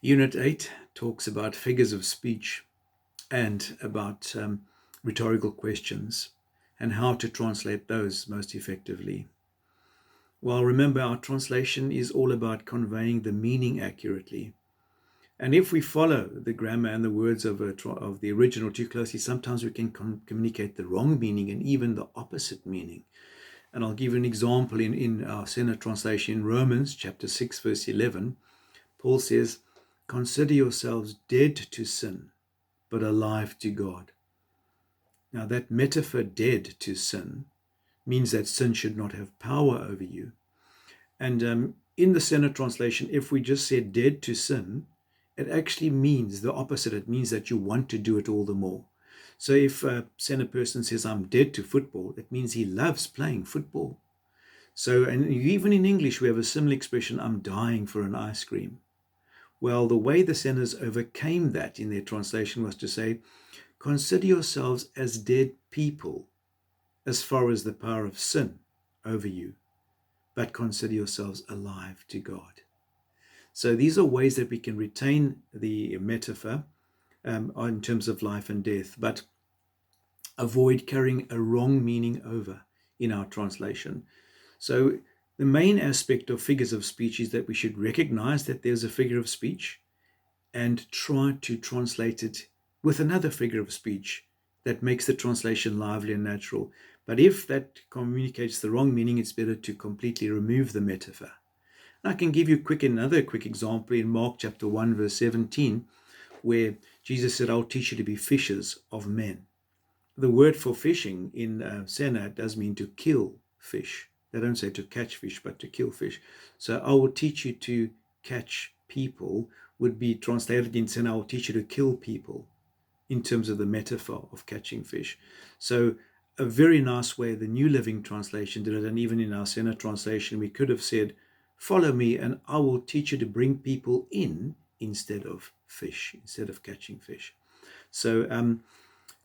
Unit 8 talks about figures of speech and about rhetorical questions and how to translate those most effectively. Well, remember, our translation is all about conveying the meaning accurately. And if we follow the grammar and the words of the original too closely, sometimes we can communicate the wrong meaning and even the opposite meaning. And I'll give you an example in our Center translation in Romans chapter 6, verse 11. Paul says, "Consider yourselves dead to sin, but alive to God." Now that metaphor, dead to sin, means that sin should not have power over you. And in the Center translation, if we just said dead to sin, it actually means the opposite. It means that you want to do it all the more. So if a Center person says, "I'm dead to football," it means he loves playing football. So, and even in English, we have a similar expression, "I'm dying for an ice cream." Well, the way the Centers overcame that in their translation was to say, "Consider yourselves as dead people as far as the power of sin over you, but consider yourselves alive to God." So these are ways that we can retain the metaphor in terms of life and death, but avoid carrying a wrong meaning over in our translation. So the main aspect of figures of speech is that we should recognize that there's a figure of speech and try to translate it with another figure of speech that makes the translation lively and natural. But if that communicates the wrong meaning, it's better to completely remove the metaphor. I can give you another quick example in Mark chapter 1, verse 17, where Jesus said, "I'll teach you to be fishers of men." The word for fishing in Sena does mean to kill fish. They don't say to catch fish, but to kill fish. So "I will teach you to catch people" would be translated in Sena, "I will teach you to kill people," in terms of the metaphor of catching fish. So a very nice way the New Living Translation did it, and even in our Sena translation, we could have said, "Follow me and I will teach you to bring people in instead of fish, instead of catching fish." So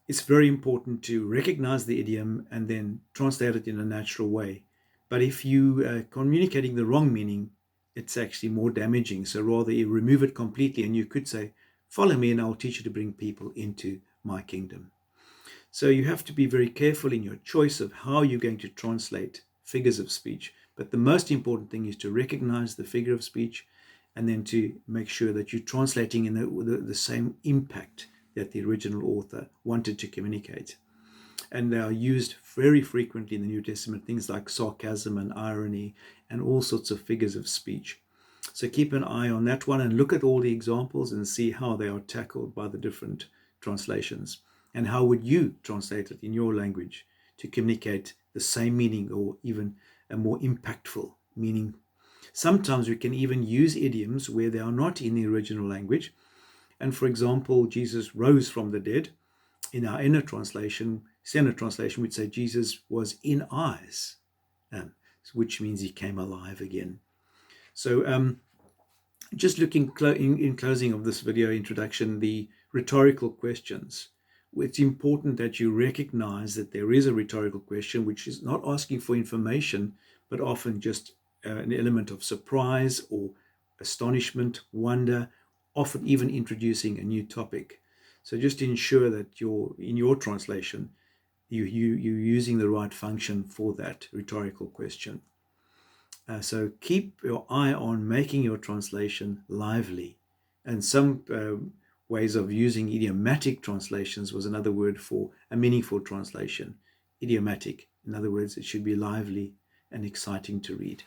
it's very important to recognize the idiom and then translate it in a natural way. But if you are communicating the wrong meaning, it's actually more damaging. So rather you remove it completely, and you could say, "Follow me and I'll teach you to bring people into my kingdom." So you have to be very careful in your choice of how you're going to translate figures of speech. But the most important thing is to recognize the figure of speech and then to make sure that you're translating in the same impact that the original author wanted to communicate. And they are used very frequently in the New Testament, things like sarcasm and irony and all sorts of figures of speech. So keep an eye on that one and look at all the examples and see how they are tackled by the different translations. And how would you translate it in your language to communicate the same meaning or even a more impactful meaning? Sometimes we can even use idioms where they are not in the original language. And for example, Jesus rose from the dead. In our Center translation, we'd say Jesus was in eyes, which means he came alive again. So just looking in closing of this video introduction, the rhetorical questions. It's important that you recognize that there is a rhetorical question, which is not asking for information, but often just an element of surprise or astonishment, wonder, often even introducing a new topic. So just ensure that in your translation, you're using the right function for that rhetorical question. So keep your eye on making your translation lively. And some ways of using idiomatic translations was another word for a meaningful translation. Idiomatic. In other words, it should be lively and exciting to read.